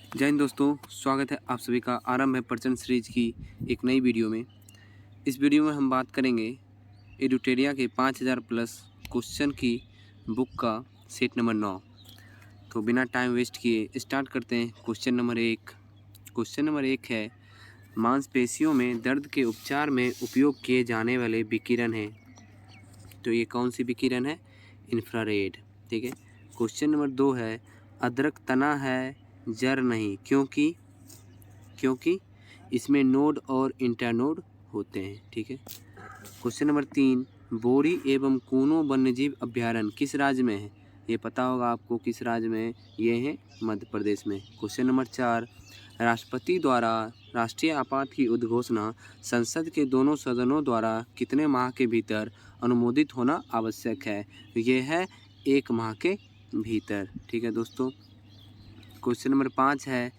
जय हिंद दोस्तों, स्वागत है आप सभी का। आरंभ है प्रचंड सीरीज की एक नई वीडियो में। इस वीडियो में हम बात करेंगे एडुटेरिया के 5000 प्लस क्वेश्चन की बुक का सेट नंबर 9। तो बिना टाइम वेस्ट किए स्टार्ट करते हैं। Question number 1। क्वेश्चन नंबर 1 है, मांसपेशियों में दर्द के उपचार में उपयोग किए जाने वाले विकिरण हैं। तो ये कौन सी विकिरण है? इंफ्रारेड। ठीक है। क्वेश्चन नंबर 2 है, अदरक तना है जड़ नहीं, क्योंकि इसमें नोड और इंटरनोड होते हैं। ठीक है। क्वेश्चन नंबर 3, बोरी एवं कूनो वन्यजीव अभ्यारण्य किस राज्य में है? ये पता होगा आपको किस राज्य में है। ये है मध्य प्रदेश में। क्वेश्चन नंबर 4, राष्ट्रपति द्वारा राष्ट्रीय आपात की उद्घोषणा संसद के दोनों सदनों द्वारा कितने माह के भीतर अनुमोदित होना आवश्यक है? ये है 1 माह के भीतर। ठीक है दोस्तों। क्वेश्चन नंबर 5 है,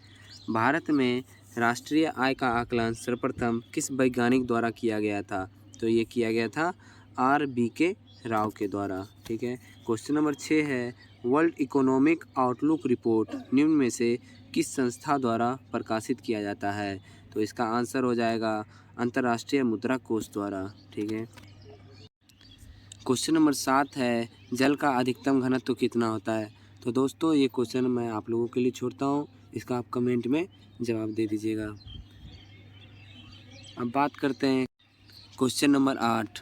भारत में राष्ट्रीय आय का आकलन सर्वप्रथम किस वैज्ञानिक द्वारा किया गया था? तो ये किया गया था RBK राव के द्वारा। ठीक है। क्वेश्चन नंबर 6 है, वर्ल्ड इकोनॉमिक आउटलुक रिपोर्ट निम्न में से किस संस्था द्वारा प्रकाशित किया जाता है? तो इसका आंसर हो जाएगा अंतर्राष्ट्रीय मुद्रा कोष द्वारा। ठीक है। क्वेश्चन नंबर 7 है, जल का अधिकतम घनत्व कितना होता है? तो दोस्तों ये क्वेश्चन मैं आप लोगों के लिए छोड़ता हूँ, इसका आप कमेंट में जवाब दे दीजिएगा। अब बात करते हैं क्वेश्चन नंबर 8।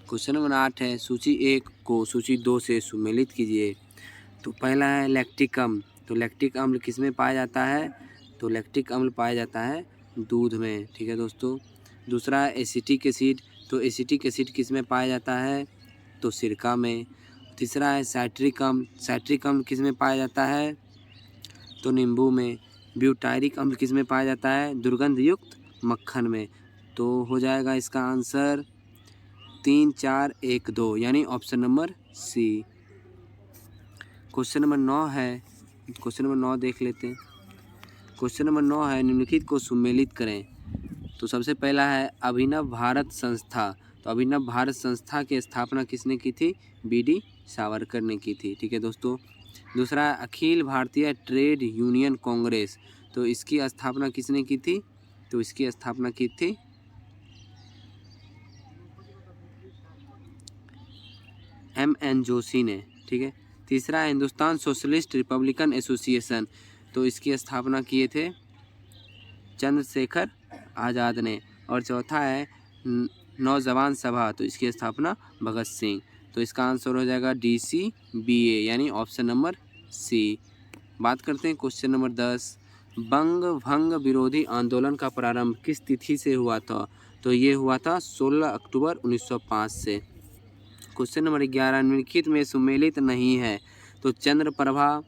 क्वेश्चन नंबर 8 है, सूची 1 को सूची 2 से सुमेलित कीजिए। तो पहला है लैक्टिक अम्ल। तो लैक्टिक अम्ल किस में पाया जाता है? तो लैक्टिक अम्ल पाया जाता है दूध में। ठीक है दोस्तों। दूसरा है एसिटिक एसिड। तो एसिटिक एसिड किस में पाया जाता है? तो सिरका में। तीसरा है साइट्रिक अम्ल। साइट्रिक अम्ल किस में पाया जाता है? तो नींबू में। ब्यूटायरिक अम्ल किस में पाया जाता है? दुर्गंध युक्त मक्खन में। तो हो जाएगा इसका आंसर 3, 4, 1, 2 यानी option number C. Question number 9 है। क्वेश्चन नंबर 9 देख लेते हैं। क्वेश्चन नंबर 9 है, निम्नलिखित को सुमेलित करें। तो सबसे पहला है अभिनव भारत संस्था। तो अभिनव भारत संस्था की स्थापना किसने की थी? BD सावरकर ने की थी। ठीक है दोस्तों। दूसरा है अखिल भारतीय ट्रेड यूनियन कांग्रेस। तो इसकी स्थापना किसने की थी? तो इसकी स्थापना की थी MN जोशी ने। ठीक है। तीसरा है हिंदुस्तान सोशलिस्ट रिपब्लिकन एसोसिएशन। तो इसकी स्थापना किए थे चंद्रशेखर आज़ाद ने। और चौथा है नौजवान सभा। तो इसकी स्थापना भगत सिंह। तो इसका आंसर हो जाएगा DCBA यानी ऑप्शन नंबर सी। बात करते हैं क्वेश्चन नंबर 10, बंग भंग विरोधी आंदोलन का प्रारंभ किस तिथि से हुआ था? तो ये हुआ था 16 अक्टूबर 1905 से। क्वेश्चन नंबर 11, निम्नलिखित में सुमेलित नहीं है। तो चंद्रप्रभा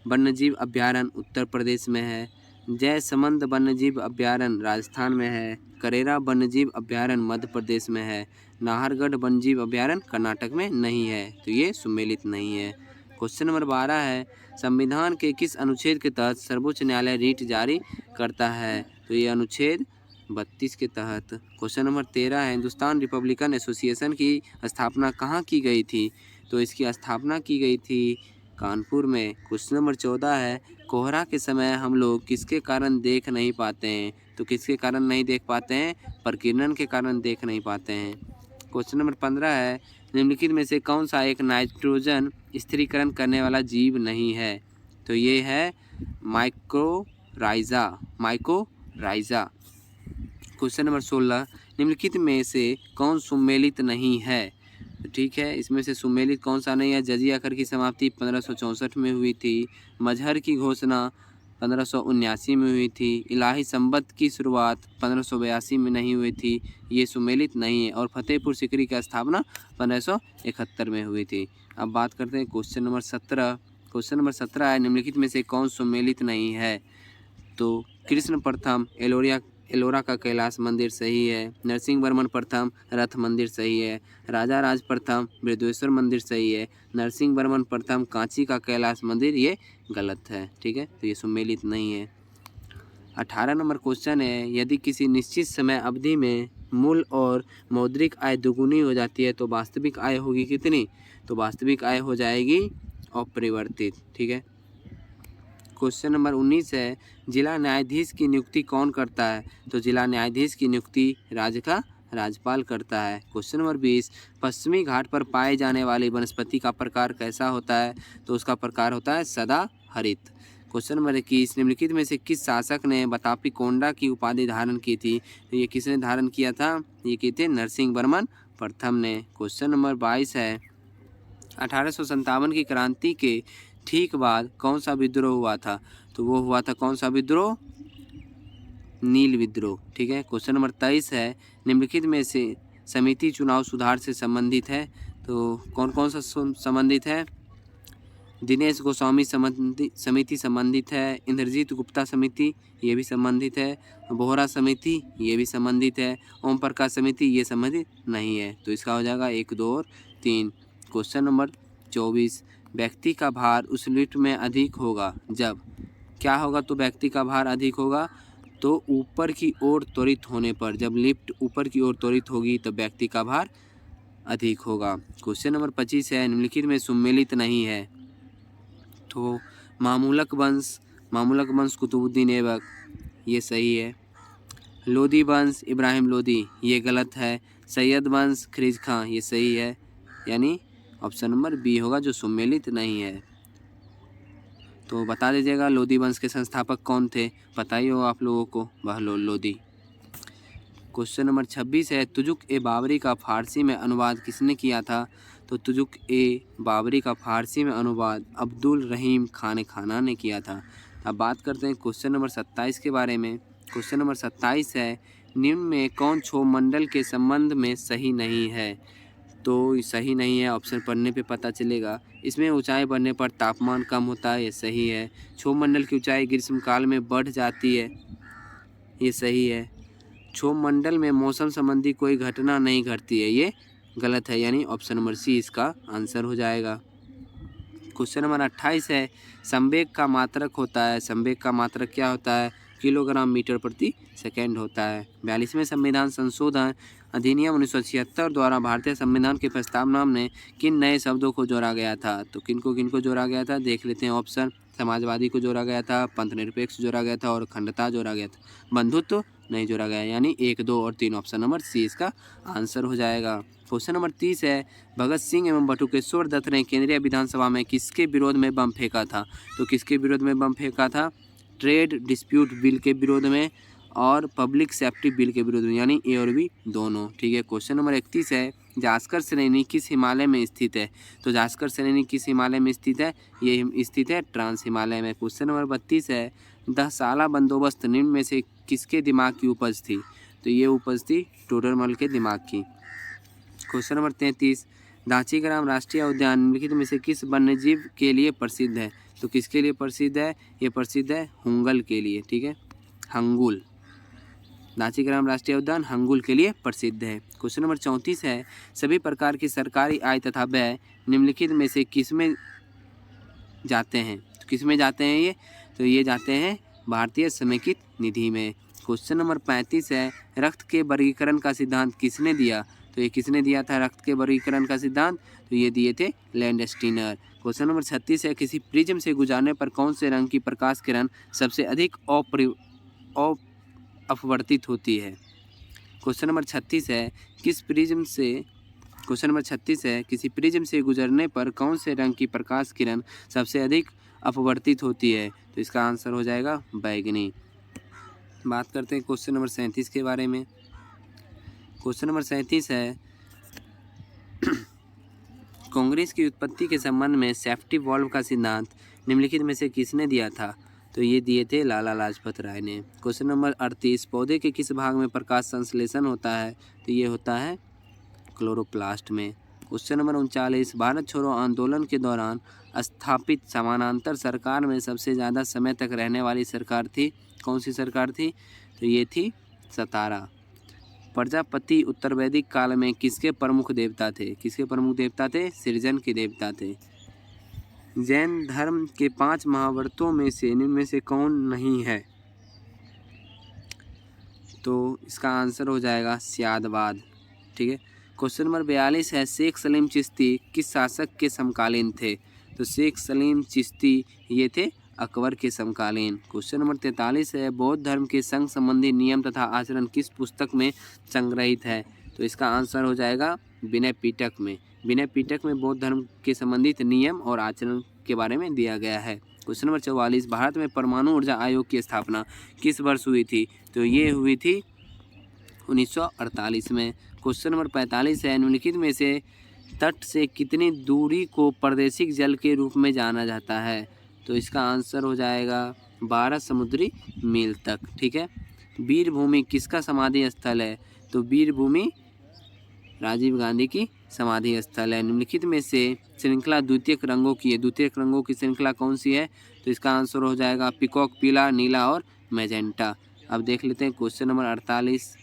वन्यजीव अभ्यारण्य उत्तर प्रदेश में है। जयसमंद वन्यजीव अभ्यारण्य राजस्थान में है। करेरा वन्यजीव अभ्यारण्य मध्य प्रदेश में है। नाहरगढ़ वन्यजीव अभ्यारण्य कर्नाटक में नहीं है। तो ये सुमेलित नहीं है। क्वेश्चन नंबर 12 है, संविधान के किस अनुच्छेद के तहत सर्वोच्च न्यायालय रीट जारी करता है? तो ये अनुच्छेद 32 के तहत। क्वेश्चन नंबर 13 है, हिंदुस्तान रिपब्लिकन एसोसिएशन की स्थापना कहाँ की गई थी? तो इसकी स्थापना की गई थी कानपुर में। क्वेश्चन नंबर 14 है, कोहरा के समय हम लोग किसके कारण देख नहीं पाते हैं? तो किसके कारण नहीं देख पाते हैं? प्रकीर्णन के कारण देख नहीं पाते हैं। क्वेश्चन नंबर 15 है, निम्नलिखित में से कौन सा एक नाइट्रोजन स्थिरीकरण करने वाला जीव नहीं है? तो ये है माइकोराइजा। क्वेश्चन नंबर 16, निम्नलिखित में से कौन सुमेलित नहीं है? तो ठीक है, इसमें से सुमेलित कौन सा नहीं है? जजिया कर की समाप्ति 1564 में हुई थी। मजहर की घोषणा 1579 में हुई थी। इलाही संबत की शुरुआत 1582 में नहीं हुई थी, ये सुमेलित नहीं है। और फतेहपुर सीकरी की स्थापना 1571 में हुई थी। अब बात करते हैं क्वेश्चन नंबर 17। क्वेश्चन नंबर 17 है, निम्नलिखित में से कौन सुमेलित नहीं है? तो कृष्ण प्रथम एलोरा का कैलाश मंदिर सही है। नरसिंह वर्मन प्रथम रथ मंदिर सही है। राजा राज प्रथम बृहदेश्वर मंदिर सही है। नरसिंह वर्मन प्रथम कांची का कैलाश मंदिर ये गलत है। ठीक है, तो ये सुमेलित नहीं है। 18 नंबर क्वेश्चन है, यदि किसी निश्चित समय अवधि में मूल और मौद्रिक आय दुगुनी हो जाती है तो वास्तविक आय होगी कितनी? तो वास्तविक आय हो जाएगी अपरिवर्तित। ठीक है। क्वेश्चन नंबर 19 है, जिला न्यायाधीश की नियुक्ति कौन करता है? तो जिला न्यायाधीश की नियुक्ति राज्य का राज्यपाल करता है। क्वेश्चन नंबर 20, पश्चिमी घाट पर पाए जाने वाली वनस्पति का प्रकार कैसा होता है? तो उसका प्रकार होता है सदाहरित। क्वेश्चन नंबर 21, निम्नलिखित में से किस शासक ने बतापी कोंडा की उपाधि धारण की थी? तो ये किसने धारण किया था? ये किए थे नरसिंह वर्मन प्रथम ने। क्वेश्चन नंबर 22 है, 1857 की क्रांति के ठीक बाद कौन सा विद्रोह हुआ था? तो वो हुआ था कौन सा विद्रोह? नील विद्रोह। ठीक है। क्वेश्चन नंबर 23 है, निम्नलिखित में से समिति चुनाव सुधार से संबंधित है? तो कौन कौन सा संबंधित है? दिनेश गोस्वामी समिति संबंधित है, इंद्रजीत गुप्ता समिति ये भी संबंधित है, बोहरा समिति ये भी संबंधित है, ओम प्रकाश समिति ये संबंधित नहीं है। तो इसका हो जाएगा 1, 2 और 3। क्वेश्चन नंबर 24, व्यक्ति का भार उस लिफ्ट में अधिक होगा जब क्या होगा? तो व्यक्ति का भार अधिक होगा तो ऊपर की ओर त्वरित होने पर। जब लिफ्ट ऊपर की ओर त्वरित होगी तो व्यक्ति का भार अधिक होगा। क्वेश्चन नंबर 25 है, निम्नलिखित में सुमेलित नहीं है? तो मामूलक वंश कुतुबुद्दीन ऐबक ये सही है। लोदी वंश इब्राहिम लोदी ये गलत है। सैयद वंश खिलजी खां ये सही है, यानी ऑप्शन नंबर बी होगा जो सुमेलित नहीं है। तो बता दीजिएगा लोदी वंश के संस्थापक कौन थे? पता ही हो आप लोगों को, बहलोल लोदी। क्वेश्चन नंबर 26 है, तुजुक ए बाबरी का फारसी में अनुवाद किसने किया था? तो तुजुक ए बाबरी का फारसी में अनुवाद अब्दुल रहीम खान खाना ने किया था। अब बात करते हैं क्वेश्चन नंबर 27 के बारे में। क्वेश्चन नंबर 27 है, निम्न में कौन क्षोभ मंडल के संबंध में सही नहीं है? तो सही नहीं है, ऑप्शन पढ़ने पे पता चलेगा। इसमें ऊंचाई बढ़ने पर तापमान कम होता है, ये सही है। क्षोभ मंडल की ऊंचाई ग्रीष्मकाल में बढ़ जाती है, ये सही है। क्षोभ मंडल में मौसम संबंधी कोई घटना नहीं घटती है, ये गलत है, यानी ऑप्शन नंबर सी इसका आंसर हो जाएगा। क्वेश्चन नंबर 28 है, संवेग का मात्रक होता है? संवेग का मात्रक क्या होता है? किलोग्राम मीटर प्रति सेकेंड होता है। 42वें संविधान संशोधन अधिनियम 1976 द्वारा भारतीय संविधान के प्रस्तावना में किन नए शब्दों को जोड़ा गया था? तो किनको जोड़ा गया था देख लेते हैं ऑप्शन। समाजवादी को जोड़ा गया था, पंथनिरपेक्ष जोड़ा गया था और अखंडता जोड़ा गया था। बंधुत्व नहीं जोड़ा गया, यानी 1, 2 और 3 ऑप्शन नंबर सी इसका आंसर हो जाएगा। क्वेश्चन नंबर 30 है, भगत सिंह एवं बटुकेश्वर दत्त ने केंद्रीय विधानसभा में किसके विरोध में बम फेंका था? तो किसके विरोध में बम फेंका था? ट्रेड डिस्प्यूट बिल के विरोध में और पब्लिक सेफ्टी बिल के विरोध में, यानी ए और बी दोनों। ठीक है। क्वेश्चन नंबर 31 है, जास्कर श्रेणी किस हिमालय में स्थित है? तो जास्कर श्रेणी किस हिमालय में स्थित है? ये स्थित है ट्रांस हिमालय में। क्वेश्चन नंबर 32 है, 10 साला बंदोबस्त निम्न में से किसके दिमाग की उपज थी? तो ये उपज थी टोडरमल के दिमाग की। क्वेश्चन नंबर 33, दांचीग्राम राष्ट्रीय उद्यान निम्नलिखित में से किस वन्यजीव के लिए प्रसिद्ध है? तो किसके लिए प्रसिद्ध है? ये प्रसिद्ध है हुंगल के लिए। ठीक है, हंगुल। दांचीग्राम राष्ट्रीय उद्यान हंगुल के लिए प्रसिद्ध है। क्वेश्चन नंबर 34 है, सभी प्रकार की सरकारी आय तथा व्यय निम्नलिखित में से किसमें जाते हैं? तो किसमें जाते हैं ये? तो ये जाते हैं भारतीय समेकित निधि में। क्वेश्चन नंबर 35 है, रक्त के वर्गीकरण का सिद्धांत किसने दिया? तो ये किसने दिया था रक्त के वर्गीकरण का सिद्धांत? तो ये दिए थे लैंडस्टीनर। क्वेश्चन नंबर 36 है, किसी प्रिज्म से गुजरने पर कौन से रंग की प्रकाश किरण सबसे अधिक अपवर्तित होती है? क्वेश्चन नंबर 36 है, क्वेश्चन नंबर 36 है, किसी प्रिज्म से गुजरने पर कौन से रंग की प्रकाश किरण सबसे अधिक अपवर्तित होती है? तो इसका आंसर हो जाएगा बैगनी। बात करते हैं क्वेश्चन नंबर 37 के बारे में। क्वेश्चन नंबर 37 है, कांग्रेस की उत्पत्ति के संबंध में सेफ्टी वॉल्व का सिद्धांत निम्नलिखित में से किसने दिया था? तो ये दिए थे लाला लाजपत राय ने। क्वेश्चन नंबर 38, पौधे के किस भाग में प्रकाश संश्लेषण होता है? तो ये होता है क्लोरोप्लास्ट में। क्वेश्चन नंबर 39, भारत छोड़ो आंदोलन के दौरान स्थापित समानांतर सरकार में सबसे ज़्यादा समय तक रहने वाली सरकार थी? कौन सी सरकार थी? तो ये थी सतारा। प्रजापति उत्तर वैदिक काल में किसके प्रमुख देवता थे? किसके प्रमुख देवता थे? सृजन के देवता थे। जैन धर्म के 5 महाव्रतों में से निम्न में से कौन नहीं है? तो इसका आंसर हो जाएगा स्यादवाद। ठीक है। क्वेश्चन नंबर 42 है, शेख सलीम चिश्ती किस शासक के समकालीन थे? तो शेख सलीम चिश्ती ये थे अकबर के समकालीन। क्वेश्चन नंबर 43 है, बौद्ध धर्म के संघ संबंधी नियम तथा आचरण किस पुस्तक में संग्रहित है? तो इसका आंसर हो जाएगा विनय पिटक में। विनय पिटक में बौद्ध धर्म के संबंधित नियम और आचरण के बारे में दिया गया है। क्वेश्चन नंबर 44, भारत में परमाणु ऊर्जा आयोग की स्थापना किस वर्ष हुई थी? तो ये हुई थी 1948 में। क्वेश्चन नंबर 45 है, निम्नलिखित में से तट से कितनी दूरी को प्रादेशिक जल के रूप में जाना जाता है? तो इसका आंसर हो जाएगा 12 समुद्री मील तक। ठीक है। वीरभूमि किसका समाधि स्थल है? तो वीरभूमि राजीव गांधी की समाधि स्थल है। निम्नलिखित में से श्रृंखला द्वितीयक रंगों की है। द्वितीयक रंगों की श्रृंखला कौन सी है? तो इसका आंसर हो जाएगा पीकॉक, पीला, नीला और मैजेंटा। अब देख लेते हैं क्वेश्चन नंबर 48,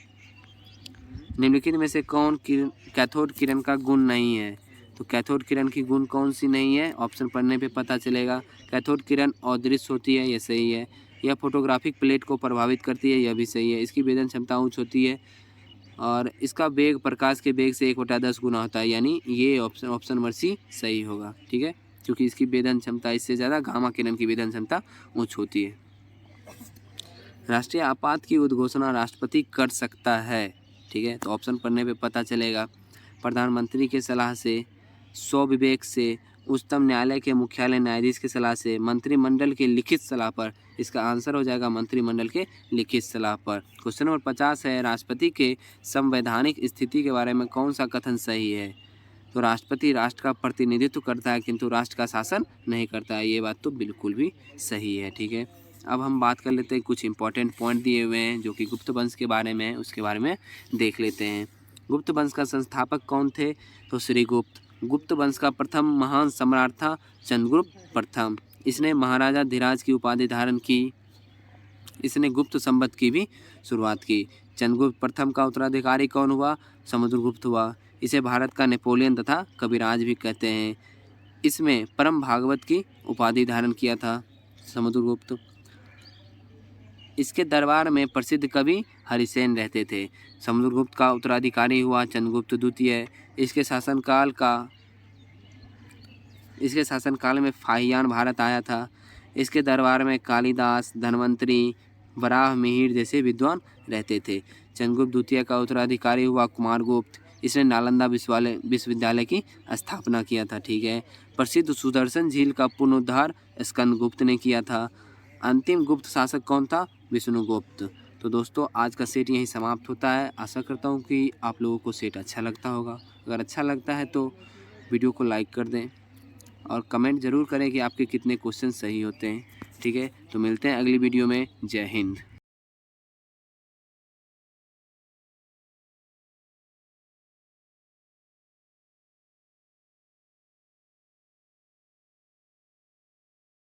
निम्नलिखित में से कौन कैथोड किरण का गुण नहीं है? तो कैथोड किरण की गुण कौन सी नहीं है? ऑप्शन पढ़ने पे पता चलेगा। कैथोड किरण अदृश्य होती है, यह सही है। यह फोटोग्राफिक प्लेट को प्रभावित करती है, यह भी सही है। इसकी वेदन क्षमता उच्च होती है और इसका वेग प्रकाश के वेग से 1/10 गुना होता है, यानी ये ऑप्शन नंबर सी सही होगा। ठीक है, क्योंकि इसकी वेदन क्षमता इससे ज़्यादा गामा किरण की वेदन क्षमता उच्च होती है। राष्ट्रीय आपात की उद्घोषणा राष्ट्रपति कर सकता है। ठीक है, तो ऑप्शन पढ़ने पे पता चलेगा। प्रधानमंत्री के सलाह से, स्वविवेक से, उच्चतम न्यायालय के मुख्यालय न्यायाधीश की सलाह से, मंत्रिमंडल की लिखित सलाह पर। इसका आंसर हो जाएगा मंत्रिमंडल के लिखित सलाह पर। क्वेश्चन नंबर 50 है, राष्ट्रपति के संवैधानिक स्थिति के बारे में कौन सा कथन सही है? तो राष्ट्रपति राष्ट्र का प्रतिनिधित्व करता है किंतु राष्ट्र का शासन नहीं करता है। ये बात तो बिल्कुल भी सही है। ठीक है, अब हम बात कर लेते हैं, कुछ इंपॉर्टेंट पॉइंट दिए हुए हैं जो कि गुप्त वंश के बारे में, उसके बारे में देख लेते हैं। गुप्त वंश का संस्थापक कौन थे? तो श्रीगुप्त। गुप्त वंश का प्रथम महान सम्राट था चंद्रगुप्त प्रथम। इसने महाराजा धीराज की उपाधि धारण की। इसने गुप्त संवत की भी शुरुआत की। चंद्रगुप्त प्रथम का उत्तराधिकारी कौन हुआ? समुद्रगुप्त हुआ। इसे भारत का नेपोलियन तथा कविराज भी कहते हैं। इसमें परम भागवत की उपाधि धारण किया था समुद्रगुप्त। इसके दरबार में प्रसिद्ध कवि हरिसेन रहते थे। समुद्रगुप्त का उत्तराधिकारी हुआ चंद्रगुप्त द्वितीय। इसके शासनकाल में फाहियान भारत आया था। इसके दरबार में कालिदास, धन्वंतरी, वराह मिहिर जैसे विद्वान रहते थे। चंद्रगुप्त द्वितीय का उत्तराधिकारी हुआ कुमारगुप्त। इसने नालंदा विश्वविद्यालय की स्थापना किया था। ठीक है, प्रसिद्ध सुदर्शन झील का पुनरुद्धार स्कंदगुप्त ने किया था। अंतिम गुप्त शासक कौन था? विष्णुगुप्त। तो दोस्तों, आज का सेट यहीं समाप्त होता है। आशा करता हूँ कि आप लोगों को सेट अच्छा लगता होगा। अगर अच्छा लगता है तो वीडियो को लाइक कर दें और कमेंट ज़रूर करें कि आपके कितने क्वेश्चन सही होते हैं। ठीक है, तो मिलते हैं अगली वीडियो में। जय हिंद।